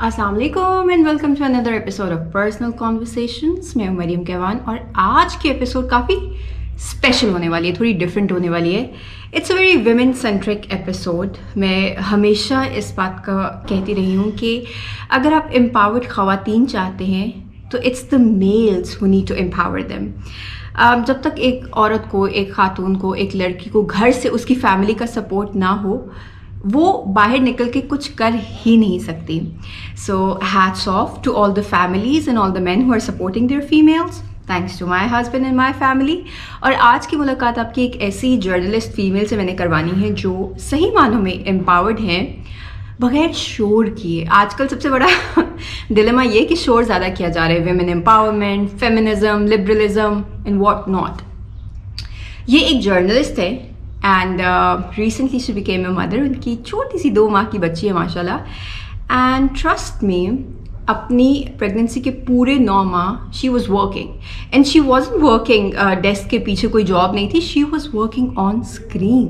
अस्सलाम वालेकुम and welcome to another episode of personal conversations. मैं हूं मरियम कैवान और आज की एपिसोड काफ़ी स्पेशल होने वाली है, थोड़ी डिफरेंट होने वाली है। It's a very women centric episode. मैं हमेशा इस बात का कहती रही हूँ कि अगर आप एम्पावर्ड ख़वातीन चाहते हैं तो it's the males who need to empower them. जब तक एक औरत को, एक खातून को, एक लड़की को घर से उसकी फैमिली का सपोर्ट ना हो, वो बाहर निकल के कुछ कर ही नहीं सकती। So hats off to all the families and all the men who are supporting their females. Thanks to my husband and my family. और आज की मुलाकात आपकी एक ऐसी जर्नलिस्ट फीमेल से मैंने करवानी है जो सही मानों में एम्पावर्ड हैं, बगैर शोर किए। आजकल सबसे बड़ा डिलेमा ये कि शोर ज़्यादा किया जा रहा है, women empowerment, feminism, liberalism and what not. ये एक जर्नलिस्ट है and recently she became a mother. उनकी छोटी सी 2 माह की बच्ची है माशाल्लाह। एंड ट्रस्ट मी, अपनी प्रेगनेंसी के पूरे 9 माह she was working and she wasn't working desk के पीछे, कोई जॉब नहीं थी, she was working on screen.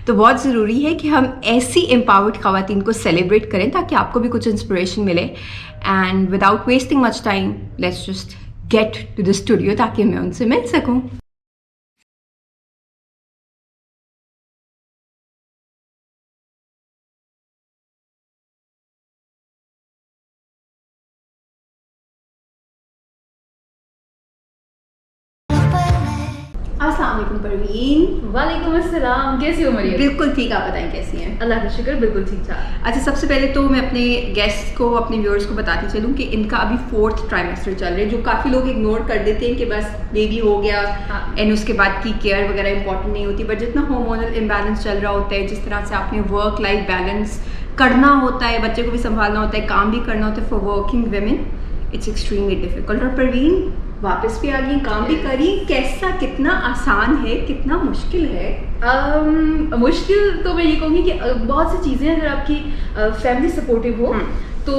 तो बहुत ज़रूरी है कि हम ऐसी एम्पावर्ड ख़वातीन को सेलिब्रेट करें ताकि आपको भी कुछ इंस्पिरेशन मिले। And without wasting much time, let's just get to the studio ताकि मैं उनसे मिल सकूँ। अस्सलाम वालेकुम परवीन। वालेकुम अस्सलाम। कैसी हो मरियम? बिल्कुल ठीक, आप बताएं कैसी हैं? अल्लाह का शुक्र, बिल्कुल ठीक ठाक। अच्छा, सबसे पहले तो मैं अपने गेस्ट को, अपने व्यूअर्स को बताती चलूँ कि इनका अभी 4th ट्राइमेस्टर चल रहा है, जो काफ़ी लोग इग्नोर कर देते हैं कि बस बेबी हो गया एंड उसके बाद की केयर वगैरह इंपॉर्टेंट नहीं होती। बट जितना हार्मोनल इम्बैलेंस चल रहा होता है, जिस तरह से आपने वर्क लाइफ बैलेंस करना होता है, बच्चे को भी संभालना होता है, काम भी करना होता है for working women, it's extremely difficult. और परवीन वापस भी आ गई, काम भी करी। कैसा, कितना आसान है, कितना मुश्किल है? मुश्किल तो मैं ये कहूँगी कि बहुत सी चीज़ें अगर आपकी फैमिली सपोर्टिव हो तो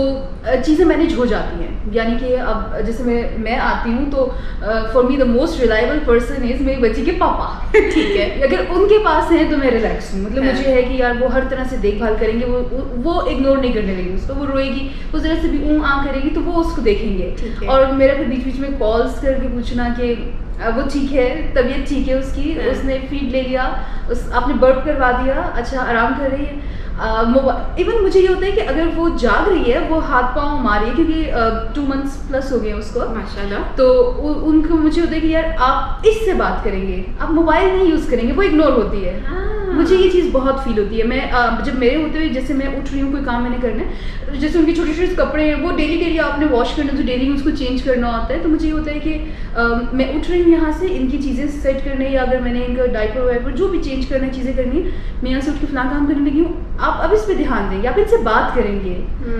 चीज़ें मैनेज हो जाती हैं। यानी कि अब जैसे मैं आती हूँ तो for me the most reliable person is मेरी बच्ची के पापा। ठीक है। अगर उनके पास हैं तो मैं रिलैक्स हूँ। मतलब मुझे है कि यार वो हर तरह से देखभाल करेंगे, वो इग्नोर नहीं करने देंगे उसको। वो रोएगी, वो जरा से भी करेगी तो वो उसको देखेंगे। और मेरा फिर बीच बीच में कॉल्स करके पूछना कि वो ठीक है, तबीयत ठीक है उसकी, उसने फीड ले लिया, आपने बर्प करवा दिया, अच्छा आराम कर रही है। इवन मुझे ये होता है कि अगर वो जाग रही है, वो हाथ पाँव मारी है क्योंकि 2 months प्लस हो गए उसको माशाल्लाह, तो उनको मुझे होता है कि यार आप इससे बात करेंगे, आप मोबाइल नहीं यूज़ करेंगे, वो इग्नोर होती है। मुझे ये चीज़ बहुत फील होती है। मैं जब मेरे होते हुए, जैसे मैं उठ रही हूँ, कोई काम मैंने करना है, जैसे उनके छोटे छोटे कपड़े हैं वो डेली आपने वॉश करना, तो डेली उसको चेंज करना होता है। तो मुझे ये होता है कि मैं उठ रही हूँ यहाँ से, इनकी चीज़ें सेट करने, या अगर मैंने इनका डायपर वाइपर जो भी चेंज करना है, चीज़ें करनी है, मैं यहाँ से उठ के फलां काम करने लगी हूँ। आप अब इस पर ध्यान देंगे, आप इनसे बात करेंगे,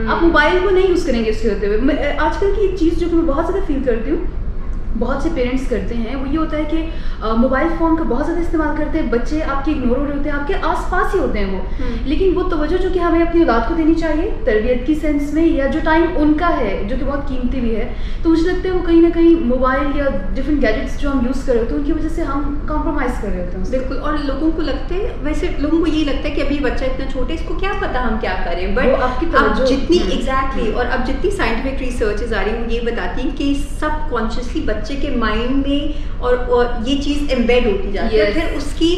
आप मोबाइल को नहीं यूज़ करेंगे इसके होते हुए। आजकल की एक चीज़ जो कि मैं बहुत ज़्यादा फील करती हूँ, बहुत से पेरेंट्स करते हैं, वो ये होता है कि मोबाइल फ़ोन का बहुत ज़्यादा इस्तेमाल करते हैं। बच्चे आपके इग्नोर हो रहे होते हैं, आपके आसपास ही होते हैं वो, लेकिन वो तवज्जो जो कि हमें अपनी औलाद को देनी चाहिए तरबियत की सेंस में, या जो टाइम उनका है जो कि बहुत कीमती भी है, तो मुझे लगता है वो कहीं ना कहीं मोबाइल या डिफरेंट गैजेट्स जो हम यूज़ कर रहे होते हैं उनकी वजह से हम कॉम्प्रोमाइज़ कर रहे होते हैं। बिल्कुल। और लोगों को लगता है, वैसे लोगों को ये लगता है कि अभी बच्चा इतना छोटा है, इसको क्या पता हम क्या करें। बट आपकी अब जितनी एग्जैक्टली और अब जितनी साइंटिफिक रिसर्चेज आ रही हैं, वो ये बताती हैं कि सबकॉन्शियसली बच्चे के माइंड में और ये चीज़ एम्बेड होती जाती है। फिर उसकी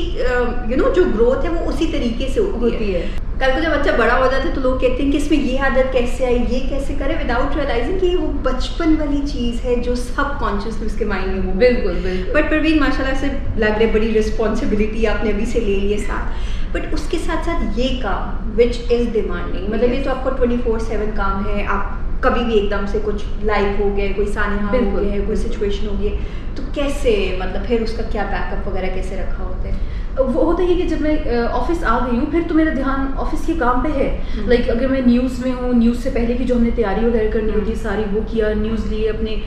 जो ग्रोथ है वो उसी तरीके से होती है। कल को जब बच्चा बड़ा हो जाता है तो लोग कहते हैं कि इसमें ये आदत कैसे आई, ये कैसे करे, विदाउट रियलाइजिंग कि वो बचपन वाली चीज़ है जो सबकॉन्शियसली उसके माइंड में वो। बिल्कुल। बट परवीन माशाल्लाह से लग रहा है बड़ी रिस्पॉन्सिबिलिटी आपने अभी से ले ली है साथ। बट उसके साथ साथ ये काम विच इज़ डिमांडिंग, मतलब ये तो आपका 24/7 काम है। आप कभी भी एकदम से कुछ लाइव हो गए, कोई सानिहा हो गया है, कोई सिचुएशन हो गई है, तो कैसे, मतलब फिर उसका क्या बैकअप वगैरह कैसे रखा होता है? वो होता है कि जब मैं ऑफिस आ गई हूँ, फिर तो मेरा ध्यान ऑफिस के काम पे है। लाइक अगर मैं न्यूज़ में हूँ, न्यूज़ से पहले की जो हमने तैयारी वगैरह करनी होती है सारी वो किया, न्यूज़ लिए, अपने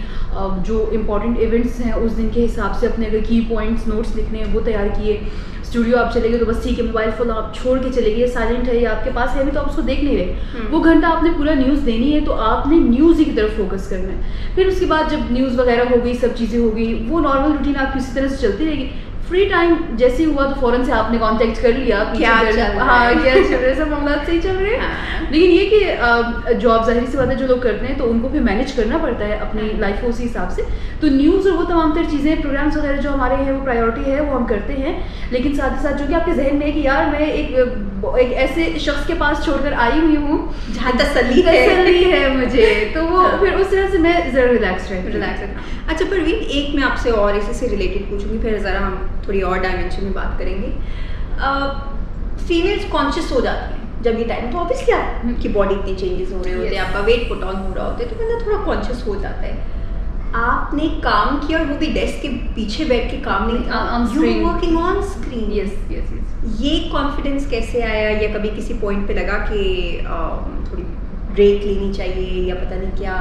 जो इम्पोर्टेंट इवेंट्स हैं उस दिन के हिसाब से अपने अगर की पॉइंट्स नोट्स लिखने हैं वो तैयार किए। स्टूडियो आप चले गए तो बस ठीक है, मोबाइल फोन आप छोड़ के चले गए, साइलेंट है या आपके पास है नहीं तो आप उसको देख नहीं रहे। वो घंटा आपने पूरा न्यूज़ देनी है तो आपने न्यूज़ ही की तरफ फोकस करना है। फिर उसके बाद जब न्यूज़ वगैरह हो गई, सब चीज़ें हो गई, वो नॉर्मल रूटीन आपकी उसी तरह से चलती रहेगी। फ्री टाइम जैसे ही हुआ तो फौरन से आपने कांटेक्ट कर लिया क्या चल रहा हाँ है? क्या चल रहा है, सब मामला सही चल रहे हैं। हाँ। लेकिन ये कि जॉब जाहिर सी बात है जो लोग करते हैं तो उनको फिर मैनेज करना पड़ता है अपनी लाइफ को उसी हिसाब से। तो न्यूज़ और वो तमाम तर चीज़ें प्रोग्राम्स वगैरह जो हमारे हैं वो प्रायोरिटी है, वो हम करते हैं। लेकिन साथ ही साथ जो कि आपके जहन में है कि यार मैं एक ऐसे शख्स के पास छोड़कर आई हुई हूँ जहाँ तसल्ली है मुझे, तो वो हाँ। फिर उस तरह से मैं ज़रा रिलैक्स रहती हूँ। रिलैक्स। अच्छा परवीन, एक मैं आपसे और इसी से रिलेटेड पूछूंगी, फिर ज़रा हम थोड़ी और डायमेंशन में बात करेंगे। फीमेल्स कॉन्शियस हो जाती हैं जब ये टाइम, तो ऑब्वियसली आपकी बॉडी इतनी चेंजेस हो रहे होते हैं, Yes. आपका वेट पुट ऑन हो रहा होता है, तो बंदा थोड़ा कॉन्शियस हो जाता है। आपने काम किया और वो भी डेस्क के पीछे बैठ के काम नहीं On किया, you screen. Working on screen. Yes ये कॉन्फिडेंस कैसे आया, या कभी किसी पॉइंट पे लगा कि थोड़ी ब्रेक लेनी चाहिए या पता नहीं क्या,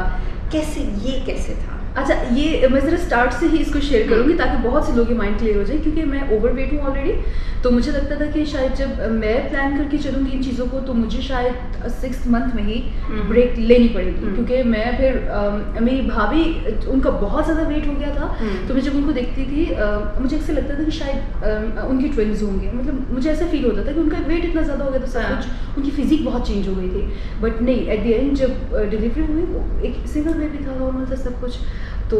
कैसे था? अच्छा, ये मैं ज़रा स्टार्ट से ही इसको शेयर करूँगी ताकि बहुत से लोगों की माइंड क्लियर हो जाए, क्योंकि मैं ओवरवेट हूँ ऑलरेडी। तो मुझे लगता था कि शायद जब मैं प्लान करके चलूँगी इन चीज़ों को तो मुझे शायद 6th मंथ में ही ब्रेक लेनी पड़ेगी, क्योंकि मैं फिर मेरी भाभी उनका बहुत ज़्यादा वेट हो गया था। तो मैं जब उनको देखती थी मुझे ऐसे लगता था कि शायद उनकी ट्विन्स होंगे, मतलब मुझे ऐसा फील होता था कि उनका वेट इतना ज़्यादा हो गया था, सब कुछ उनकी फिजिक बहुत चेंज हो गई थी। बट नहीं, एट द एंड जब डिलीवरी हुई वो एक सिंगल बेबी था, नॉर्मल था सब कुछ। तो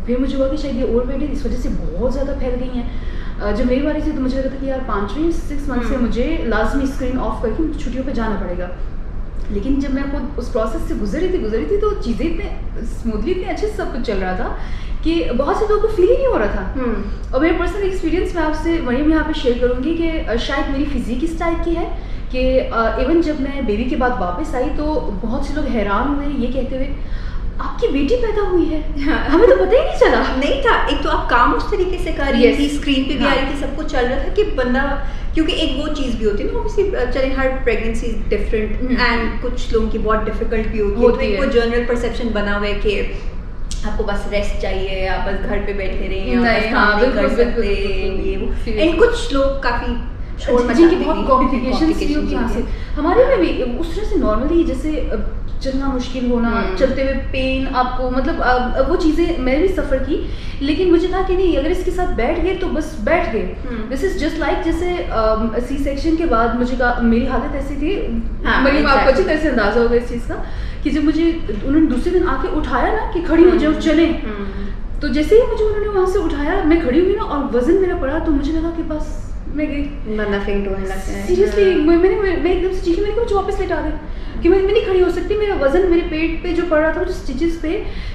फिर मुझे हुआ कि शायद ये ओवरवेट है, इस वजह से बहुत ज़्यादा फैल गई हैं। जब मेरी बारी थी तो मुझे लगा था कि यार 5 मंथ से मुझे लाजमी स्क्रीन ऑफ करके मुझे छुट्टियों पे जाना पड़ेगा। लेकिन जब मैं खुद उस प्रोसेस से गुजरी थी तो चीज़ें इतने स्मूथली, इतने अच्छे से सब कुछ चल रहा था कि बहुत से लोगों को फील ही नहीं हो रहा था। और मेरा पर्सनल एक्सपीरियंस मैं आपसे मरियम यहाँ पे शेयर करूँगी कि शायद मेरी फिजिक इस टाइप की है कि इवन जब मैं बेबी के बाद वापस आई तो बहुत से लोग हैरान हुए ये कहते हुए आपकी बेटी पैदा हुई है, हमें तो पता ही नहीं चला। नहीं था, एक तो आप काम उस तरीके से कर रही थी, स्क्रीन पे भी आ रही थी, सब कुछ चल रहा था कि बंदा, क्योंकि एक वो चीज़ भी होती है ना, ऑब्वियसली चले her pregnancy is different and कुछ लोगों की बहुत डिफिकल्ट भी होती है, तो एक वो जनरल परसेप्शन बना हुआ है कि आपको बस रेस्ट चाहिए, आप बस घर पे बैठे रहे, नहीं, काम नहीं कर सकते, ये वो। एंड कुछ लोग काफ़ी जिनकी बहुत कॉम्प्लिकेशंस भी होती हैं। हमारे में भी उस तरह से नॉर्मली जैसे चलना मुश्किल होना, चलते हुए पेन आपको, मतलब वो चीज़ें मैं भी सफ़र की। लेकिन मुझे था कि नहीं, अगर इसके साथ बैठ गए तो बस बैठ गए। दिस इज़ जस्ट लाइक जैसे सी सेक्शन के बाद मुझे मेरी हालत ऐसी थी, मरीम आपको अच्छी तरह से अंदाज़ा होगा इस चीज़ का, कि जब मुझे उन्होंने दूसरे दिन आके उठाया ना कि खड़ी हो जाओ चलें, तो जैसे ही मुझे उन्होंने वहाँ से उठाया, मैं खड़ी हुई ना और वज़न मेरा पड़ा, तो मुझे लगा कि बस मैं गई, बंदा फेंट होने लगता है। सीरियसली मैं एकदम से चीखी, मैंने कहा मुझे वापस लेटा दे, कि मैं नहीं खड़ी हो सकती, मेरा वजन मेरे पेट पे जो पड़ रहा था जो स्टिचेस पे,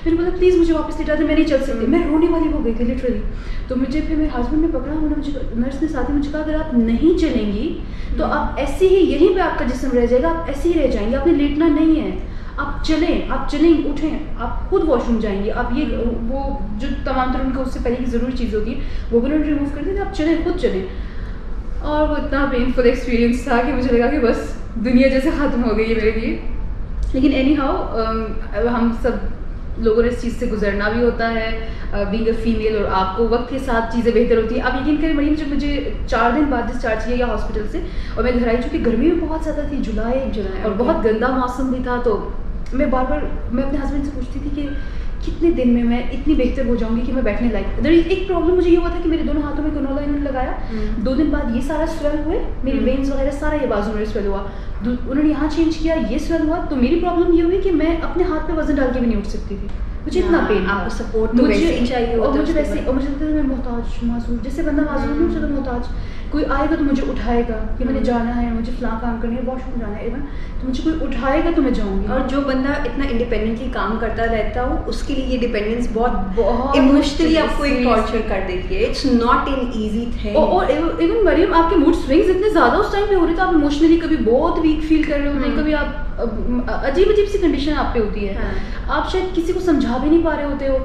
मैंने बोला प्लीज़ मुझे वापस लेटा दे, मैं नहीं चल सकती, मैं रोने वाली हो गई थी लिटरली। तो मुझे फिर मेरे हस्बैंड ने पकड़ा, उन्होंने मुझे, नर्स ने साथ ही मुझे कहा अगर आप नहीं चलेंगी तो आप ऐसे ही यहीं पे आपका जिस्म रह जाएगा, आप ऐसे ही रह जाएंगे, आपने लेटना नहीं है, आप चलें उठें, आप खुद वॉशरूम जाएंगे, आप ये वो जो तमाम तरह उनका उससे पहले की ज़रूरी चीज़ होती है वो भी उन्होंने रिमूव कर दी, आप चलें, खुद चलें। और वो इतना पेनफुल एक्सपीरियंस था कि मुझे लगा कि बस दुनिया जैसे ख़त्म हो गई है मेरे लिए। लेकिन एनी हाउ हम सब लोगों ने इस चीज़ से गुजरना भी होता है, बीइंग अ फीमेल, और आपको वक्त के साथ चीज़ें बेहतर होती हैं। आप यकीन करें मरीम, जब मुझे 4 दिन बाद डिस्चार्ज किया गया हॉस्पिटल से और मैं घर आई, चूँकि गर्मी भी बहुत ज़्यादा थी, जुलाई और बहुत गंदा मौसम भी था, तो मैं बार बार मैं अपने हस्बैंड से पूछती थी कि कितने दिन में मैं इतनी बेहतर हो जाऊंगी कि मैं बैठने लायक। एक प्रॉब्लम मुझे ये हुआ था कि मेरे दोनों हाथों में कनोला इन्होंने लगाया, 2 दिन बाद ये सारा स्वेल हुए, मेरी वेन्स वगैरह सारा ये बाजू में स्वेल हुआ, उन्होंने यहाँ चेंज किया, ये स्वेल हुआ। तो मेरी प्रॉब्लम ये हुई कि मैं अपने हाथ पे वजन डाल के भी नहीं उठ सकती थी, मुझे इतना पेन, आपको सपोर्ट तो वैसे ही चाहिए होता है, और मुझे वैसे, और मुझे लगता था मैं मोहताज मासूम, जैसे बंदा मासूम नहीं होता मोहताज, कोई आएगा तो मुझे उठाएगा कि मैंने जाना है, मुझे फलां काम करनी है, वॉशरूम जाना है इवन, तो मुझे कोई उठाएगा तो मैं जाऊँगी। और जो बंदा इतना इंडिपेंडेंटली काम करता रहता हो, उसके लिए ये डिपेंडेंस बहुत इमोशनली आपको एक टॉर्चर कर देती है। It's not an easy thing. और इवन मरियम, आपके मूड स्विंग्स इतने ज़्यादा उस टाइम पे हो रहे थे, आप इमोशनली कभी बहुत वीक फील कर रहे होते हैं, कभी आप अजीब सी कंडीशन आप पे होती है, आप शायद किसी को समझा भी नहीं पा रहे होते हो,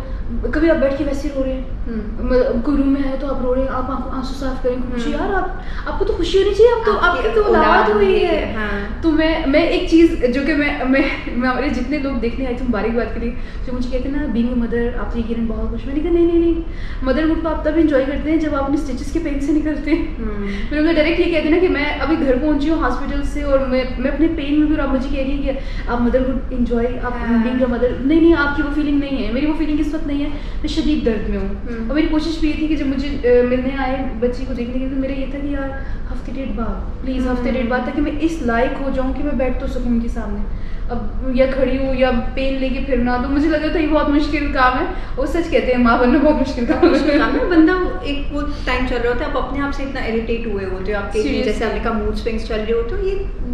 कभी आप बैठ के वैसे रो रहे हैं, कोई रूम में है तो आप रो रहे हैं, आप आंसू साफ करें कुछ, यार आपको तो खुशी होनी चाहिए, अब तो आपकी तो औलाद हुई है। तो मैं एक चीज़ जो कि मैं हमारे जितने लोग देखने आए थे मुबारकबाद के लिए, जो मुझे कहते हैं ना बीइंग अ मदर, आप तो यकीनन बहुत खुश। मैंने कहा नहीं, मदरहुड को आप तब एंजॉय करते हैं जब आप अपने स्टिचेस के पेन से निकलते हैं। मैंने उन्हें डायरेक्ट ये कहते हैं ना कि मैं अभी घर पहुंची हूँ हॉस्पिटल से और मैं अपने पेन में भी, और आप मुझे कह रही है कि आप मदरहुड एंजॉय, आप बीइंग अ मदर, नहीं आपकी वो फीलिंग नहीं है, मेरी वो फीलिंग इस वक्त नहीं नहीं है, मैं शदीद दर्द में हूँ। और मेरी कोशिश भी ये थी कि जब मुझे मिलने आए बच्ची को देखने के लिए, तो मेरा ये था कि यार हफ्ते डेढ़ बाद, प्लीज़ हफ्ते डेढ़ बाद, ताकि मैं इस लायक हो जाऊँ कि मैं बैठ तो सकूँ उनके सामने। अब या खड़ी हूँ या पेन लेके फिरना, तो मुझे लगा था ये बहुत मुश्किल काम है। और सच कहते हैं माँ बनना बहुत मुश्किल काम है। बंदा एक वो टाइम चल रहा होता है, आप अपने आप से इतना इरिटेट हुए होते हो, आपके जैसे आपने कहा मूड स्विंग्स चल रहे होते हो,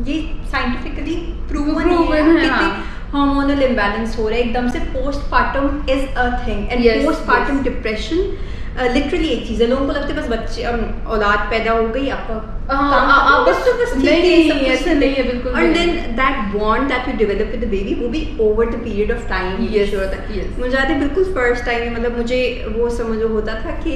ये साइंटिफिकली प्रूवन है। हार्मोनल इम्बैलेंस हो रहा है एकदम से। Postpartum is a thing, and postpartum depression literally एक चीज़ है। लोगों को लगता है बस बच्चे औलाद पैदा हो गई, आप बस नहीं, ऐसा नहीं है बिल्कुल। और then that bond that you develop with the baby, वो भी over the period of time होता है। मुझे याद है बिल्कुल फर्स्ट टाइम, मतलब मुझे वो समझ होता था कि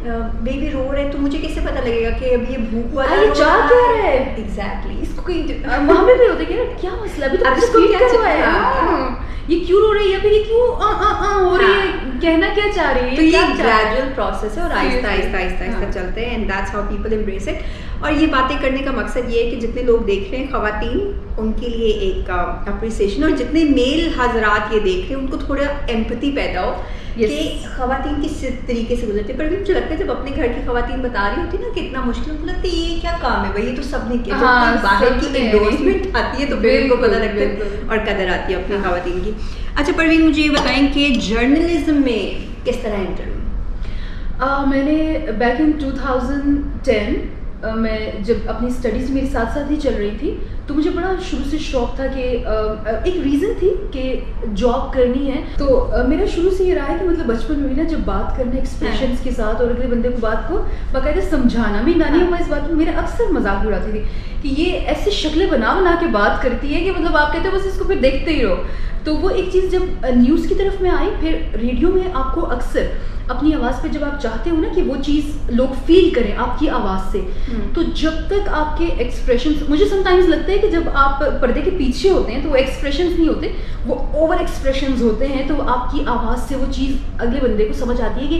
बेबी रो रहे, तो मुझे कैसे पता लगेगा कि अब ये भूख वाला है, क्या कह रहा है एग्जैक्टली। इसको कोई वहाँ पे भी होता है कि क्या मसला, अभी तो इसको क्या चल रहा है, ये क्यों रो रही है, फिर ये क्यों हो रही है, कहना क्या चाह रही है। तो ये ग्रेजुअल प्रोसेस है और आहिस्ता आहिस्ता चलते हैं, and that's how people embrace it. और ये बातें करने का मकसद ये है कि जितने लोग देख रहे हैं खवातीन, उनके लिए एक अप्रिसिएशन, और जितने मेल हजरात ये देख रहे हैं उनको थोड़ा एम्पैथी पैदा हो कि खवातीन किस तरीके से गुजरती है। पर मुझे लगता है जब अपने घर की खवातीन बता रही होती है ना कितना मुश्किल, मुझे लगता है ये क्या काम है भाई, ये तो सबने किया। जब बाहर की एंडोर्समेंट आती है तो फिर उनको पता लगता है और कदर आती है अपनी खवातीन की। अच्छा परवीन, मुझे ये बताएं कि जर्नलिज्म में किस तरह एंटर हुई? मैंने बैक इन 2010 मैं जब अपनी स्टडीज़ मेरे साथ साथ ही चल रही थी, तो मुझे बड़ा शुरू से शौक था कि एक रीज़न थी कि जॉब करनी है। तो मेरा शुरू से ये रहा है कि मतलब बचपन में ना जब बात करना एक्सप्रेशंस के साथ और अगले बंदे को बात को बाकायदा समझाना, मेरी नानी अम्मा इस बात में मेरा अक्सर मजाक उड़ाती थी कि ये ऐसी शक्लें बना बना के बात करती है कि मतलब आप कहते हो बस इसको फिर देखते ही रहो। तो वो एक चीज़ जब न्यूज़ की तरफ में आई, फिर रेडियो में आपको अक्सर अपनी आवाज़ पे जब आप चाहते हो ना कि वो चीज़ लोग फील करें आपकी आवाज़ से, तो जब तक आपके एक्सप्रेशंस, मुझे समटाइम्स लगता है कि जब आप पर्दे के पीछे होते हैं तो वो एक्सप्रेशंस नहीं होते, वो ओवर एक्सप्रेशंस होते हैं। तो आपकी आवाज़ से वो चीज़ अगले बंदे को समझ आती है कि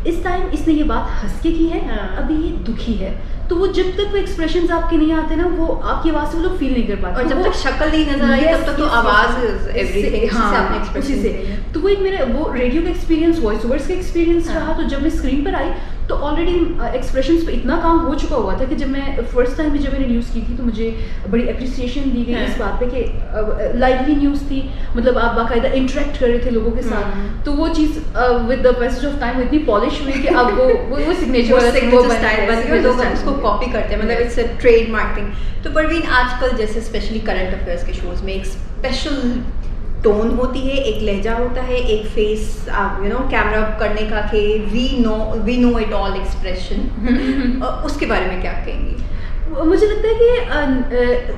इस टाइम इसने ये बात हंस के की है, अभी ये दुखी है। तो वो जब तक वो एक्सप्रेशंस आपके नहीं आते ना, वो आपकी आवाज़ से वो लोग फील नहीं कर पाते। और जब तक शक्ल नहीं नजर आई तब तक तो आवाज़ एवरीथिंग, उसी से। तो वो एक मेरा वो रेडियो का एक्सपीरियंस, वॉइस ओवर्स का एक्सपीरियंस रहा। तो जब मैं स्क्रीन पर आई तो ऑलरेडी एक्सप्रेशंस पे इतना काम हो चुका हुआ था कि जब मैं फर्स्ट टाइम भी जब मैंने न्यूज़ की थी तो मुझे बड़ी अप्रिसिएशन दी गई इस बात पे कि लाइवली न्यूज़ थी, मतलब आप बाकायदा इंटरेक्ट कर रहे थे लोगों के साथ। तो वो चीज़ with the passage of time इतनी पॉलिश हुई कि अब वो सिग्नेचर स्टाइल बन गया, लोग उसको कॉपी करते हैं, मतलब इट्स अ ट्रेड मार्केटिंग। तो परवीन, आजकल जैसे स्पेशली करंट अफेयर्स के शोज में एक स्पेशल टोन होती है, एक लहजा होता है, एक फेस कैमरा करने का कि we know it all expression, उसके बारे में क्या कहेंगी? मुझे लगता है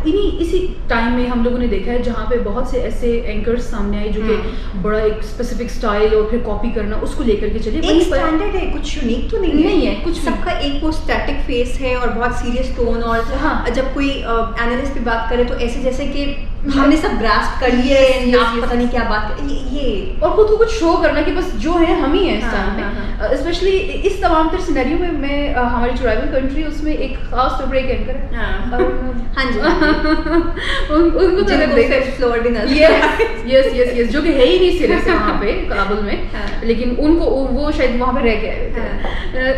कि इसी टाइम में हम लोगों ने देखा है जहाँ पे बहुत से ऐसे एंकर्स सामने आए जो कि बड़ा एक स्पेसिफिक स्टाइल और फिर कॉपी करना उसको लेकर के चले। एक स्टैंडर्ड है, कुछ यूनिक तो नहीं है कुछ, सबका एक वो स्टैटिक फेस है और बहुत सीरियस टोन। और हाँ, जब कोई एनालिस्ट भी बात करे तो ऐसे जैसे कि हमने सब ग्रास्प कर लिए, पता नहीं क्या बात कर ये, और खुद को कुछ शो करना कि बस जो है हम ही हैं इस टाइम में। स्पेशली इस तमाम तर सिनेरियो में मैं हमारी जो राइवल कंट्री उसमें एक खास तौर पर एक एंकर है, हाँ जी, उनको तो यस जो कि है ही नहीं सिरे से वहाँ पे काबुल में, लेकिन उनको वो शायद वहाँ पे रह गए।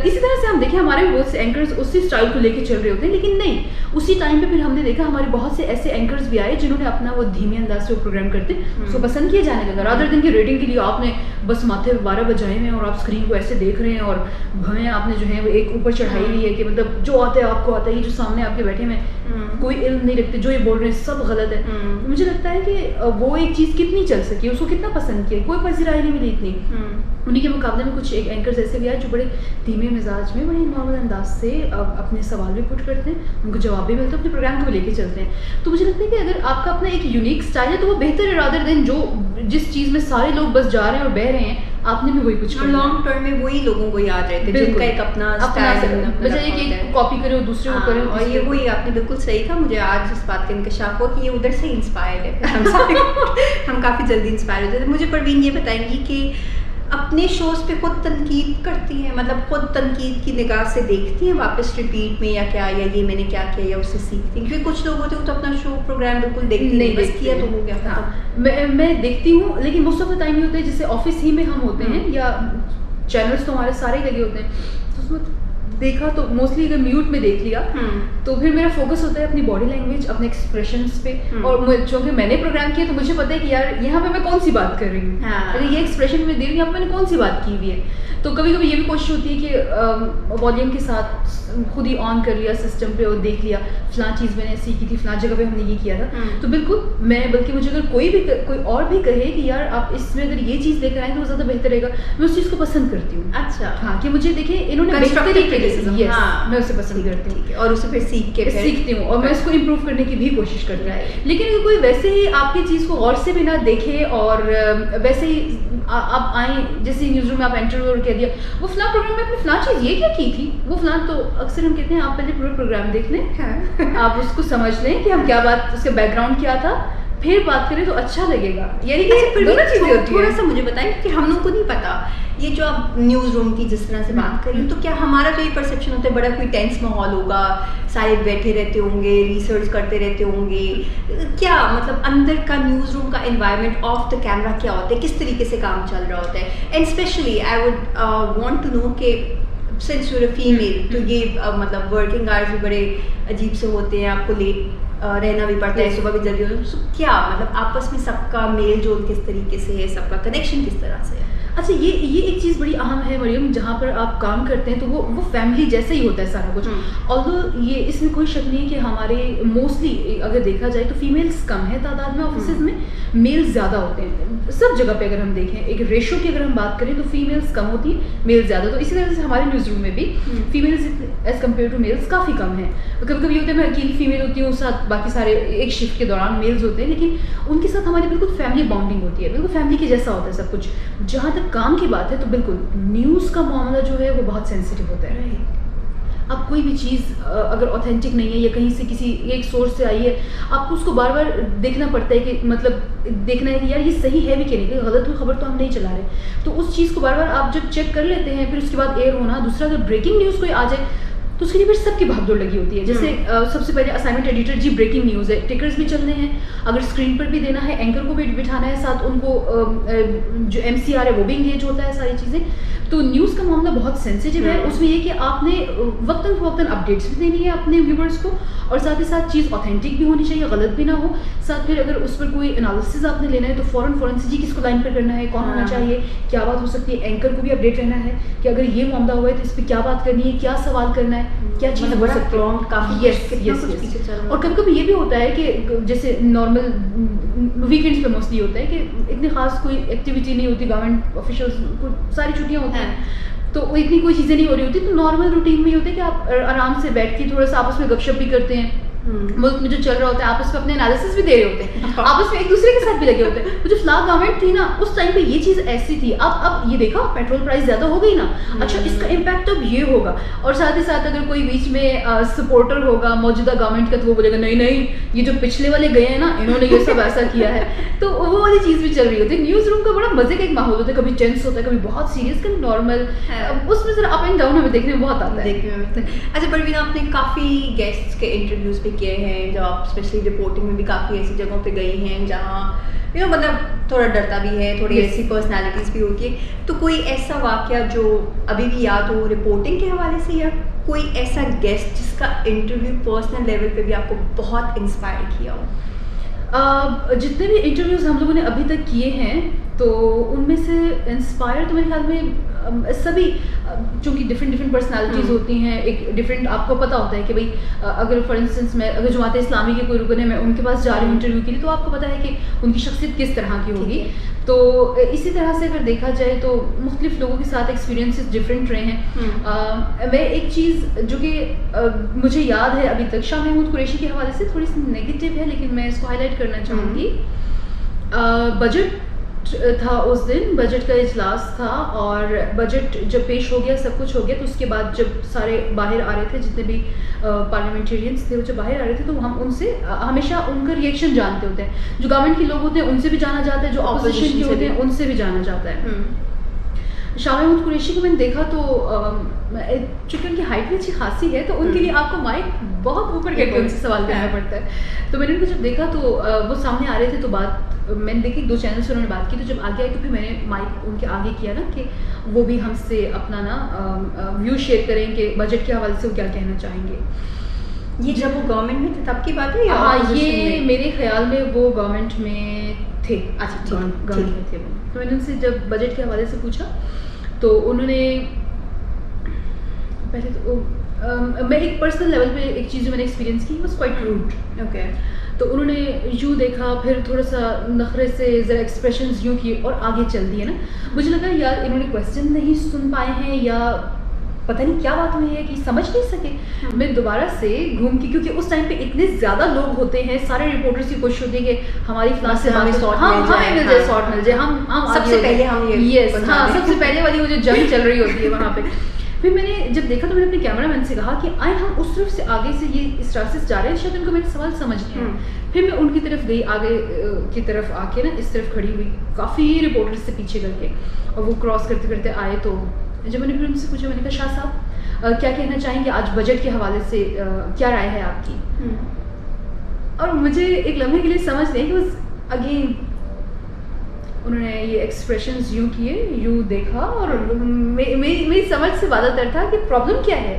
इसी तरह से हम देखें हमारे बहुत से एंकर्स उसी स्टाइल को लेके चल रहे होते हैं, लेकिन नहीं, उसी टाइम पे फिर हमने देखा हमारे बहुत से ऐसे एंकर्स भी आए जिन्होंने अपना वो धीमे अंदाज से वो प्रोग्राम करते उसको पसंद किया जाने लगा। रादर दिन की रेटिंग के लिए आपने बस माथे 12 बजाए हुए हैं और आप स्क्रीन को ऐसे देख रहे हैं और भवें आपने जो है वो एक ऊपर चढ़ाई हुई है कि मतलब जो आता है आपको आता है, ये जो सामने आपके बैठे में कोई इल्म नहीं रखते, जो ये बोल रहे हैं सब गलत है। मुझे लगता है कि वो एक चीज़ कितनी चल सकी, उसको कितना पसंद किया, कोई पसीराई नहीं मिली इतनी। उन्हीं के मुकाबले में कुछ एक एंकर्स ऐसे भी आए जो बड़े धीमे मिजाज में, बड़े नॉर्मल अंदाज से अपने सवाल भी पुट करते हैं, उनको जवाब भी मिलता है, अपने प्रोग्राम को भी लेके चलते हैं। तो मुझे लगता है कि अगर आपका अपना एक यूनिक स्टाइल है तो वो बेहतर है रादर देन जो जिस चीज़ में सारे लोग बस जा रहे हैं और बह रहे हैं, आपने भी वही कुछ करना। लॉन्ग टर्म में वही लोगों को याद रहते हैं जिनका एक अपना स्टाइल, बजाय कि कॉपी करो दूसरे को करो। और ये वही आपने बिल्कुल सही कहा, मुझे आज इस बात का इंकशाफ हुआ कि ये उधर से इंस्पायर्ड है। हम काफ़ी जल्दी इंस्पायर होते थे। मुझे परवीन ये बताएंगी कि अपने शोज पे खुद तनकीद करती हैं, मतलब खुद तनकीद की निगाह से देखती हैं वापस रिपीट में या क्या, या ये मैंने क्या किया या उससे सीखती हैं? क्योंकि कुछ लोग होते हैं तो अपना शो प्रोग्राम बिल्कुल देखते नहीं, बस किया तो हो गया। हाँ, मैं देखती हूँ, लेकिन मोस्ट ऑफ द टाइम ये होता है जैसे ऑफिस ही में हम होते हैं या चैनल्स तो हमारे सारे लगे होते हैं, तो उसमें देखा तो मोस्टली अगर म्यूट में देख लिया तो फिर मेरा फोकस होता है अपनी बॉडी लैंग्वेज, अपने एक्सप्रेशंस पे। और चूंकि मैंने प्रोग्राम किया तो मुझे पता है कि यार यहाँ पे मैं कौन सी बात कर रही हूँ, अगर ये एक्सप्रेशन में दे रही हूँ यहाँ पे मैंने कौन सी बात की हुई है। तो कभी कभी ये भी कोशिश होती है कि वॉल्यूम के साथ खुद ही ऑन कर लिया सिस्टम पे और देख लिया फलां चीज़ मैंने सीखी थी, फलां जगह पे हमने ये किया था। तो बिल्कुल मैं, बल्कि मुझे अगर कोई और भी कहे कि यार आप इसमें अगर ये चीज़ लेकर आए तो वो ज़्यादा बेहतर रहेगा, मैं उस चीज़ को पसंद करती हूँ। अच्छा, हाँ, कि मुझे देखें इन्होंने मैं उसे पसंद करती हूँ और उसे फिर सीखती हूँ और मैं उसको इम्प्रूव करने की भी कोशिश करती हूँ। लेकिन अगर कोई वैसे ही आपकी चीज़ को गौर से भी ना देखे और वैसे ही आप आए, जैसे न्यूज़ रूम में आप एंटर और कह दिया वो फलां प्रोग्राम में आपने फलां चीज़ ये क्या की थी, वो फलां, तो अक्सर हम कहते हैं आप पहले पूरा प्रोग्राम देख लें, आप उसको समझ लें कि हम क्या बात, उसके बैकग्राउंड क्या था, फिर बात करें तो अच्छा लगेगा। यानी कि दोनों चीज़ें होती हैं। थोड़ा सा मुझे बताएं कि हम लोग को नहीं पता ये जो आप न्यूज़ रूम की जिस तरह से बात करी, तो क्या हमारा जो ये परसेप्शन होता है बड़ा कोई टेंस माहौल होगा, सारे बैठे रहते होंगे, रिसर्च करते रहते होंगे, क्या मतलब अंदर का न्यूज़ रूम का एनवायरनमेंट ऑफ द कैमरा क्या होता है, किस तरीके से काम चल रहा होता है? And specially I would want to know कि since you are a female, तो ये मतलब वर्किंग आवर्स भी बड़े अजीब से होते हैं, आपको लेट रहना भी पड़ता है, सुबह भी जल्दी होता है, तो क्या मतलब आपस में सबका मेल जोल किस तरीके से है, सबका कनेक्शन किस तरह से है? अच्छा, ये एक चीज़ बड़ी अहम है मरियम, जहाँ पर आप काम करते हैं तो वो फैमिली जैसे ही होता है सारा कुछ। ऑल्दो ये इसमें कोई शक नहीं है कि हमारे मोस्टली अगर देखा जाए तो फीमेल्स कम है तादाद में ऑफिस में, मेल्स ज़्यादा होते हैं सब जगह पे। अगर हम देखें एक रेशो की अगर हम बात करें तो फीमेल्स कम होती हैं, मेल्स ज़्यादा। तो इसी तरह से हमारे न्यूज़ रूम में भी females as compare to males काफ़ी कम है। कभी कभी होता है मैं अकेली फीमेल होती हूँ, साथ बाकी सारे एक शिफ्ट के दौरान मेल्स होते हैं, लेकिन उनके साथ हमारी बिल्कुल फैमिली बॉन्डिंग होती है, बिल्कुल फैमिली के जैसा होता है सब कुछ। जहाँ तक काम की बात है तो बिल्कुल न्यूज़ का मामला जो है वो बहुत सेंसिटिव होता है। अब कोई भी चीज़ अगर ऑथेंटिक नहीं है या कहीं से किसी एक सोर्स से आई है, आपको उसको बार बार देखना पड़ता है कि मतलब देखना है कि यार ये सही है भी कि नहीं, कि गलत हुई खबर तो हम नहीं चला रहे। तो उस चीज़ को बार बार आप जब चेक कर लेते हैं, फिर उसके बाद एयर होना। दूसरा, अगर ब्रेकिंग न्यूज़ कोई आ जाए तो उसके लिए फिर सबकी भागदौड़ लगी होती है। जैसे सबसे पहले असाइनमेंट एडिटर, जी ब्रेकिंग न्यूज़ है, टिकर्स भी चलने हैं, अगर स्क्रीन पर भी देना है, एंकर को भी बिठाना है, साथ उनको जो MCR है वो भी इंगेज होता है, सारी चीज़ें। तो न्यूज़ का मामला बहुत सेंसिटिव है। उसमें ये कि आपने वक्तन फ़वक्तन अपडेट्स भी देनी है अपने व्यूवर्स को, और साथ ही साथ चीज़ ऑथेंटिक भी होनी चाहिए, गलत भी ना हो। साथ फिर अगर उस पर कोई एनालिसिस आपने लेना है तो फ़ौरन से जी किसको लाइन पर करना है, कौन होना चाहिए, क्या बात हो सकती है, एंकर को भी अपडेट रहना है कि अगर ये मामला हुआ है तो इस पर क्या बात करनी है, क्या सवाल करना है, क्या चीज़ हो सकती है। काफ़ी और कभी कभी ये भी होता है कि जैसे नॉर्मल वीकेंड्स पे मोस्टली होता है कि इतनी खास कोई एक्टिविटी नहीं होती, गवर्नमेंट ऑफिशियल्स को सारी छुट्टियां होती हैं, तो इतनी कोई चीज़ें नहीं हो रही होती, तो नॉर्मल रूटीन में ये होता है कि आप आराम से बैठ के थोड़ा सा आपस में गपशप भी करते हैं, मुल्क में जो चल रहा होता है आपस में अपने एनालिसिस भी दे रहे होते हैं, आपस में एक दूसरे के साथ भी लगे होते हैं। वो जो फ्लैग गवर्नमेंट थी ना, उस टाइम पे ये चीज़ ऐसी थी, अब ये देखा पेट्रोल प्राइस ज़्यादा हो गई ना, अच्छा इसका इम्पैक्ट अब ये होगा। और साथ ही साथ अगर कोई बीच में सपोर्टर होगा मौजूदा गवर्नमेंट का, तो वो बोलेगा नहीं ये जो पिछले वाले गए हैं ना, इन्होंने ये सब ऐसा किया है। तो वो वाली चीज़ भी चल रही होती है। न्यूज़ रूम का बड़ा मजे का एक माहौल होता है, कभी टेंस होता है, कभी बहुत सीरियस, कभी नॉर्मल, उसमें जरा अप एंड डाउन हमें देखने में बहुत आता है। अच्छा परवीन, आपने काफ़ी गेस्ट्स के इंटरव्यूज़ भी किए हैं, जब आप स्पेशली रिपोर्टिंग में भी काफ़ी ऐसी जगहों पे गई हैं जहाँ मतलब थोड़ा डरता भी है, थोड़ी ऐसी पर्सनालिटीज़ भी होती है, तो कोई ऐसा वाकया जो अभी भी याद हो रिपोर्टिंग के हवाले से, या कोई ऐसा गेस्ट जिसका इंटरव्यू पर्सनल लेवल पे भी आपको बहुत इंस्पायर किया हो? जितने भी इंटरव्यूज़ हम लोगों ने अभी तक किए हैं तो उनमें से इंस्पायर तो मेरे ख्याल में सभी, चूँकि डिफरेंट पर्सनालिटीज़ होती हैं, एक डिफरेंट आपको पता होता है कि भाई अगर फॉर इंस्टेंस मैं अगर जमात इस्लामी के कोई रुकन है, मैं उनके पास जा रही हूँ इंटरव्यू के लिए, तो आपको पता है कि उनकी शख्सियत किस तरह की होगी। तो इसी तरह से अगर देखा जाए तो मुख्तलिफ लोगों के साथ एक्सपीरियंसेस डिफरेंट रहे हैं। मैं एक चीज़ जो कि मुझे याद है अभी तक, शाह महमूद कुरैशी के हवाले से थोड़ी सी नेगेटिव है, लेकिन मैं इसको हाईलाइट करना चाहूँगी। बजट था उस दिन, बजट का इजलास था, और बजट जब पेश हो गया, सब कुछ हो गया, तो उसके बाद जब सारे बाहर आ रहे थे, जितने भी पार्लियामेंटेरियंस थे वो जब बाहर आ रहे थे, तो हम उनसे हमेशा उनका रिएक्शन जानते होते हैं। जो गवर्नमेंट के लोग होते हैं उनसे भी जाना जाता है, जो ऑपोजिशन के होते हैं उनसे भी जाना जाता है। शाह महमूद कुरैशी को मैंने देखा तो चूंकि उनकी हाइट भी अच्छी खासी है तो उनके लिए आपको माइक बहुत ऊपर करके उनसे सवाल करना पड़ता है। तो मैंने उनको जब देखा तो वो सामने आ रहे थे तो बात मैंने देखी 2 चैनल से उन्होंने बात की, तो जब आगे आई तो फिर मैंने माइक उनके आगे किया ना कि वो भी हमसे अपना ना व्यू शेयर करें कि बजट के हवाले से वो क्या कहना चाहेंगे। ये जब वो गवर्नमेंट में थे तब की बात है या हाँ, opposition ये में? मेरे ख्याल में वो गवर्नमेंट में थे। अच्छा, ठीक है, गवर्नमेंट में थे वो। तो मैंने उनसे जब बजट के हवाले से पूछा तो उन्होंने पहले तो मैं एक पर्सनल लेवल पे एक चीज़ जो मैंने एक्सपीरियंस की वाज क्वाइट रूड। ओके। तो उन्होंने यूँ देखा, फिर थोड़ा सा नखरे से ज़रा एक्सप्रेशंस यूँ किए और आगे चल दिए ना। मुझे लगा यार इन्होंने क्वेश्चन नहीं सुन पाए हैं या पता नहीं क्या बात हुई है कि समझ नहीं सके। मैं दोबारा से घूम के, क्योंकि उस टाइम पे इतने ज़्यादा लोग होते हैं, सारे रिपोर्टर्स की कोशिश होती है कि हमारी फ्लास से हमें शॉट मिल जाए, शॉट मिल जाए, हम सबसे पहले हम ये यस बता हाँ, दें। सबसे पहले वाली वो जो जंग चल रही होती है वहाँ पे। फिर मैंने जब देखा तो मैंने अपने कैमरामैन से कहा कि आए हम उस तरफ से आगे से ये इस रास्ते से जा रहे हैं, शायद उनको मेरे सवाल समझ नहीं आया। फिर मैं उनकी तरफ गई, आगे की तरफ आके ना इस तरफ खड़ी हुई काफ़ी रिपोर्टर्स से पीछे करके, और वो क्रॉस करते करते आए। तो जब मैंने फिर उनसे पूछा, मैंने कहा शाह साहब क्या कहना चाहेंगे आज बजट के हवाले से, क्या राय है आपकी? और मुझे एक लम्हे के लिए समझ नहीं कि बस अगेन उन्होंने ये एक्सप्रेशंस यूँ किए, यूँ देखा, और मेरी समझ से ज़्यादातर था कि प्रॉब्लम क्या है,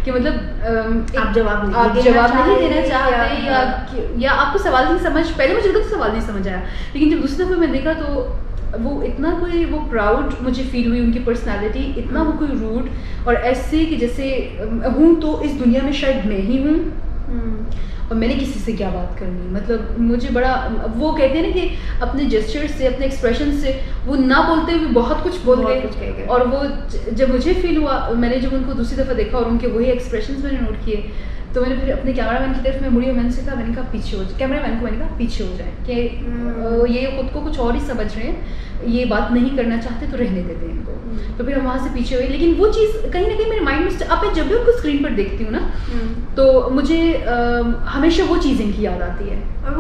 कि मतलब आप जवाब नहीं देना चाहते या आपको सवाल नहीं समझ, पहले मुझे तो सवाल नहीं समझ आया, लेकिन जब दूसरी दफ़ा मैं देखा तो वो इतना कोई वो प्राउड मुझे फील हुई, उनकी पर्सनालिटी इतना वो कोई रूड और ऐसे कि जैसे हूँ तो इस दुनिया में शायद मैं ही हूँ और मैंने किसी से क्या बात करनी। मतलब मुझे बड़ा, वो कहते हैं ना कि अपने जेस्चर से, अपने एक्सप्रेशन से वो ना बोलते हुए बहुत कुछ बोल गए। और वो जब मुझे फील हुआ, मैंने जब उनको दूसरी दफ़ा देखा और उनके वही एक्सप्रेशंस मैंने नोट किए, तो मैंने फिर अपने कैमरामैन की तरफ में मुड़ी और मैंने कहा पीछे हो जाए, कैमरामैन को मैंने कहा पीछे हो जाए कि ये खुद को कुछ और ही समझ रहे हैं, ये बात नहीं करना चाहते तो रहने देते हैं इनको। तो फिर हम वहाँ से पीछे हुए, लेकिन वो चीज़ कहीं ना कहीं मेरे माइंड में, अब मैं जब भी उनको स्क्रीन पर देखती हूँ ना तो मुझे हमेशा वो चीज़ इनकी याद आती है। और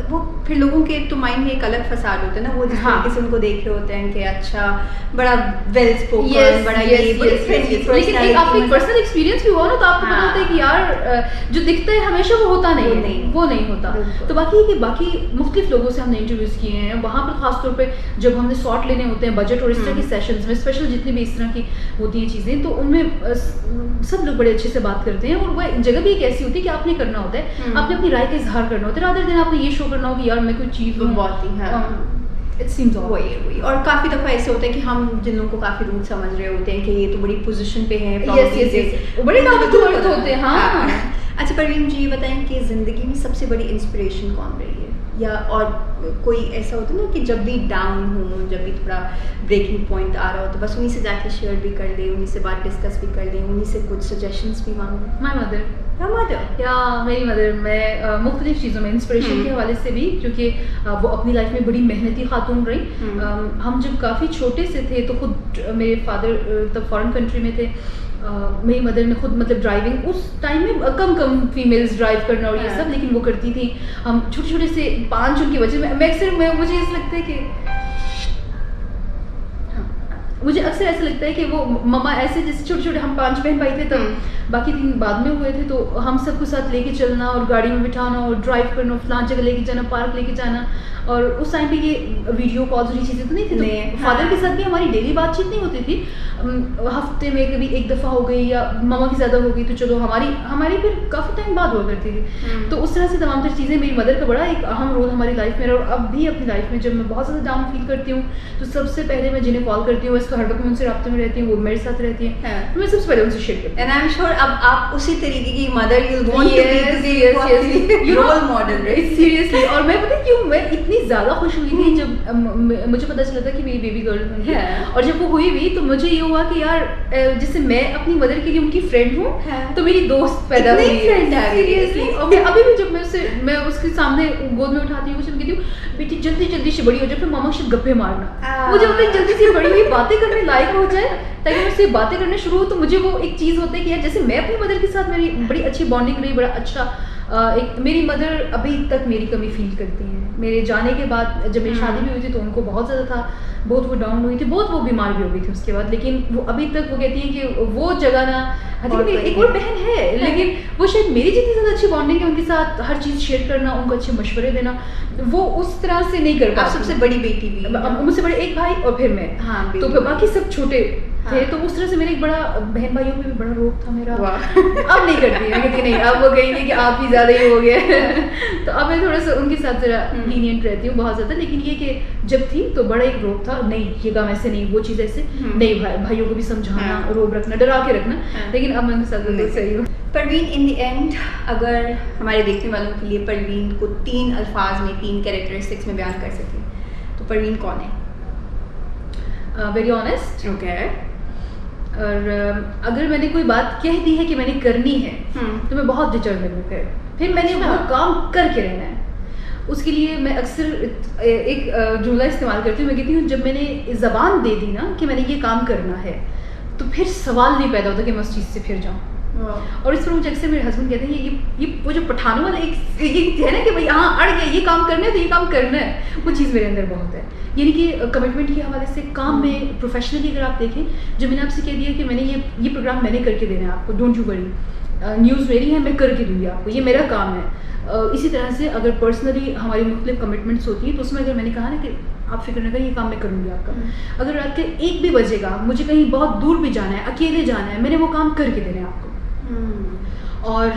वो फिर लोगों के तो माइंड में एक अलग फसाद होता है ना, वो जिस तरीके से उनको देख रहे होते हैं कि अच्छा बड़ा वेल स्पोकन, बड़ा ये बड़ी फ्रेंडली, लेकिन एक आपको एक पर्सनल एक्सपीरियंस भी हुआ ना तो आपको पता होता है कि यार जो दिखता है हमेशा वो होता नहीं है, वो नहीं होता। तो बाकी मुख्तलिफ लोगों से हमने इंटरव्यूज़ किए हैं, वहाँ पर खासतौर पर जब हमने शॉट लेने होते हैं बजट और इस तरह के सेशंस में, स्पेशल जितनी भी इस तरह की होती हैं चीज़ें, तो उनमें सब लोग बड़े अच्छे से बात करते हैं। और वह जगह भी एक ऐसी होती है कि आपने करना होता है, आपने अपनी राय का इजहार करना होता है, रादर देन आपने ये शो करना हो कि यार मैं कोई चीज़ बहुत ही इट सीम्स वही। और काफ़ी दफ़ा ऐसे होता है कि हम जिन लोगों को काफ़ी रूट समझ रहे होते हैं कि ये तो बड़ी पोजीशन पे है, बड़े नाम होते हैं। हाँ। अच्छा परवीन जी, ये बताएं कि ज़िंदगी में सबसे बड़ी इंस्पिरेशन कौन रही है, या और कोई ऐसा होता है ना कि जब भी डाउन हो, जब भी थोड़ा ब्रेकिंग पॉइंट आ रहा हो तो बस उन्हीं से जाके शेयर भी कर लें, उन्हीं से बात डिस्कस भी कर लें, उन्हीं से कुछ सजेशंस भी मांग लें? माय मदर या मेरी मदर। मैं मुख्तलिफ चीज़ों में इंस्पिरेशन के हवाले से भी, क्योंकि वो अपनी लाइफ में बड़ी मेहनती खातून रही। हम जब काफ़ी छोटे से थे तो खुद मेरे फादर तब फॉरेन कंट्री में थे, मेरी मदर ने खुद मतलब ड्राइविंग उस टाइम में कम फीमेल्स ड्राइव करना और ये सब, लेकिन वो करती थी। हम छोटे छोटे से 5 उनकी वजह में मुझे ऐसा लगता है कि मुझे अक्सर ऐसा लगता है कि वो मम्मा ऐसे जैसे छोटे छोटे हम 5 बहन भाई थे तब, बाकी 3 बाद में हुए थे, तो हम सबको साथ लेके चलना और गाड़ी में बिठाना और ड्राइव करना, फलां जगह लेके जाना, पार्क लेके जाना। और उस टाइम पे ये वीडियो कॉल्स और ये चीज़ें तो नहीं थी, तो फादर के साथ भी हमारी डेली बातचीत नहीं होती थी। हफ्ते में कभी एक दफ़ा हो गई या मम्मा की ज़्यादा हो गई तो चलो हमारी फिर काफ़ी टाइम बाद हुआ करती थी। तो उस तरह से तमाम तरह चीज़ें, मेरी मदर का बड़ा एक अहम रोल हमारी लाइफ में। और अब भी अपनी लाइफ में जब मैं बहुत ज़्यादा डाउन फील करती हूँ तो सबसे पहले मैं जिन्हें कॉल करती हूँ, इसको हर वक्त मैं उनसे राब्ते में रहती हूँ, वो मेरे साथ रहती हैं, तो मैं सबसे पहले उनसे शेयर करती हूँ। एंड आई एम श्योर अब आप उसी तरीके की mother you want to be role model, right? Seriously. और मैं पता क्यों मैं इतनी ज़्यादा खुश हुई थी जब मुझे पता चला था कि मेरी बेबी गर्ल हुई है। और जब वो हुई भी तो मुझे ये हुआ कि यार जैसे मैं अपनी मदर के लिए उनकी फ्रेंड हूँ, तो मेरी दोस्त पैदा हुई है। सीरियसली। और मैं अभी भी जब मैं उसके सामने गोद में उठाती हूँ, कहती हूँ बेटी जल्दी से बड़ी हो जाए, फिर मामा से गप्पे मारना। मुझे होता है जल्दी से बड़ी हुई बातें करने लायक हो जाए ताकि मैं उससे बातें करने शुरू हो। तो मुझे वो एक चीज़ होता है कि यार जैसे मैं अपनी मदर के साथ मेरी बड़ी अच्छी बॉन्डिंग रही, बड़ा अच्छा एक मेरी मदर अभी तक मेरी कमी फील करती हैं। मेरे जाने के बाद जब मेरी शादी भी हुई थी तो उनको बहुत ज़्यादा था, बहुत वो डाउन हुई थी, बहुत वो बीमार भी हो गई थी उसके बाद। लेकिन वो अभी तक वो कहती हैं कि वो जगह ना, एक और बहन है लेकिन वो शायद मेरी जितनी ज़्यादा अच्छी बॉन्डिंग है उनके साथ, हर चीज़ शेयर करना, उनको अच्छे मशवरे देना, वो उस तरह से नहीं कर पाती। सबसे बड़ी बेटी भी, मुझसे बड़े एक भाई और फिर मैं, हाँ, तो बाकी सब छोटे थे। तो उस तरह से मेरा एक बड़ा बहन भाइयों में भी बड़ा रोक था मेरा। अब नहीं करती है, कहती नहीं, अब वो कहेंगे कि आप ही ज़्यादा ही हो गए। तो अब मैं थोड़ा सा उनके साथ जरा लीनियंट रहती हूँ बहुत ज़्यादा। लेकिन ये कि जब थी तो बड़ा एक रोक था, नहीं ये काम ऐसे नहीं, वो चीज़ ऐसे नहीं, भाइयों को भी समझाना, रोब रखना, डरा के रखना। लेकिन अब मैं उनके साथ बिल्कुल सही हूँ। परवीन, इन द एंड अगर हमारे देखने वालों के लिए परवीन को 3 अल्फाज में, 3 कैरेक्टरिस्टिक्स में बयान कर सकें तो परवीन कौन है? Very honest. ओके। और अगर मैंने कोई बात कह दी है कि मैंने करनी है तो मैं बहुत डिटर्मिन्ड हूँ, फिर मैंने वो काम करके रहना है। उसके लिए मैं अक्सर एक जुमला इस्तेमाल करती हूँ, मैं कहती हूँ जब मैंने ज़बान दे दी ना कि मैंने ये काम करना है तो फिर सवाल नहीं पैदा होता कि मैं उस चीज़ से फिर जाऊँ। और इस पर मुझे अक्सर मेरे हस्बैंड कहते हैं ये वो जो पठानों वाला एक ये है ना कि भाई हाँ अड़ गया, ये काम करना है तो ये काम करना है, वो चीज़ मेरे अंदर बहुत है। यानी कि कमिटमेंट के हवाले से काम में प्रोफेशनली अगर आप देखें, जो मैंने आपसे कह दिया कि मैंने ये प्रोग्राम मैंने करके देना है आपको, डोंट यू वरी, न्यूज़ मेरी है, मैं करके दूँगी आपको, ये मेरा काम है। इसी तरह से अगर पर्सनली हमारी मुख्तलिफ कमिटमेंट्स होती हैं तो उसमें अगर मैंने कहा ना कि आप फिक्र न करें, ये काम मैं करूँगी आपका। अगर रात के 1 भी बजेगा, मुझे कहीं बहुत दूर भी जाना है, अकेले जाना है, मैंने वो काम करके देना है आपको। और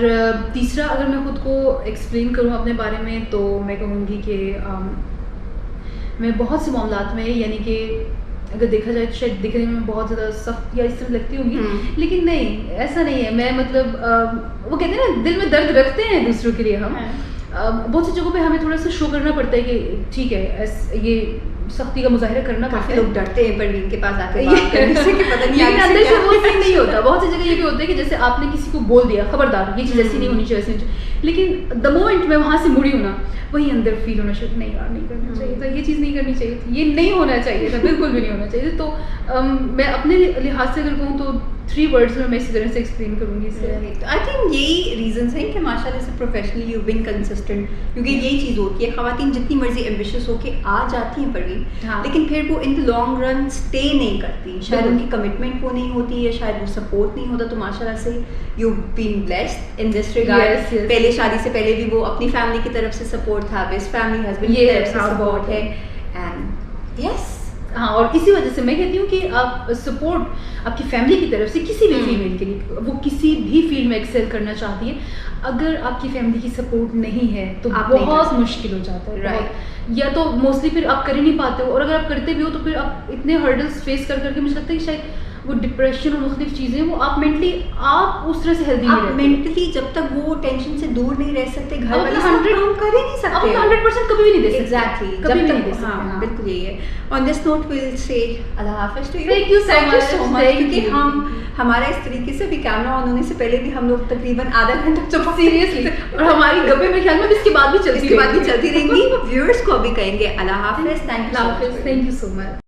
तीसरा, अगर मैं खुद को एक्सप्लेन करूँ अपने बारे में तो मैं कहूँगी कि मैं बहुत से मामलात में, यानी कि अगर देखा जाए तो शायद दिखने में बहुत ज़्यादा सख्त या इस तरह लगती होंगी, लेकिन नहीं, ऐसा नहीं है। मैं मतलब वो कहते हैं ना, दिल में दर्द रखते हैं दूसरों के लिए हम। बहुत सी जगहों पे हमें थोड़ा सा शो करना पड़ता है कि ठीक है, ये सख्ती का मुजाहिरा करना पड़ता काफी है। लोग डरते हैं परवीन के पास आके बात करने से कि पता नहीं लेकिन आगे अंदर से से क्या वो सीन नहीं होता। बहुत सी जगह ये भी होता है कि जैसे आपने किसी को बोल दिया, खबरदार ये चीज़ ऐसी नहीं होनी चाहिए, ऐसी नहीं चाहिए, लेकिन द मोमेंट मैं वहाँ से मुड़ी हूँ ना, वही अंदर फील होना चाहिए, नहीं यार नहीं करना चाहिए था, ये चीज़ नहीं करनी चाहिए थी, ये नहीं होना चाहिए था, बिल्कुल भी नहीं होना चाहिए। तो मैं अपने लिहाज से अगर कहूँ तो 3 वर्ड्स में मैं इसी तरह से एक्सप्लेन करूँगी इसे। आई थिंक यही रीजंस हैं कि माशाल्लाह से प्रोफेशनली यू बीन कंसिस्टेंट, क्योंकि यही चीज़ होती है, ख़वातीन जितनी मर्जी एम्बिशियस होके आ जाती हैं परवीन, लेकिन फिर वो in the long run stay नहीं करती, शायद उनकी कमिटमेंट वो नहीं होती है, शायद वो सपोर्ट नहीं होता। तो माशाल्लाह से you been blessed in this regard. पहले शादी से पहले भी वो अपनी फैमिली की तरफ से सपोर्ट था, बेस्ट फैमिली हस्बैंड की तरफ से सपोर्ट है, एंड यस हाँ। और इसी वजह से मैं कहती हूँ कि आप सपोर्ट आपकी फैमिली की तरफ से किसी भी फीमेल के लिए, वो किसी भी फील्ड में एक्सेल करना चाहती है, अगर आपकी फैमिली की सपोर्ट नहीं है तो बहुत मुश्किल हो जाता है। राइट। या तो मोस्टली फिर आप कर ही नहीं पाते हो, और अगर आप करते भी हो तो फिर आप इतने हर्डल्स फेस कर करके, मुझे लगता है कि शायद वो डिप्रेशन और मुख्तलिफ चीज़ें, वो आप मेंटली आप उस तरह से हेल्दी नहीं रहते। मेंटली जब तक वो टेंशन से दूर नहीं रह सकते, घर वाले 100 काम कर ही नहीं सकते, आप 100% कभी भी नहीं दे सकते। एग्जैक्टली, कभी भी जब नहीं दे तक, सकते। हाँ बिल्कुल यही है। On this note will say अल्लाह हाफिज़ to you. Thank you so much, क्योंकि हमारा इस तरीके से भी कैमरा ऑन होने से पहले भी हम लोग तकरीबन आधा घंटा चुप सीरियसली, और हमारी गप्पे में ख्याल में इसके बाद भी चलती रहेंगी। व्यूअर्स को अभी कहेंगे अल्लाह हाफिज़, थैंक यू सो मच।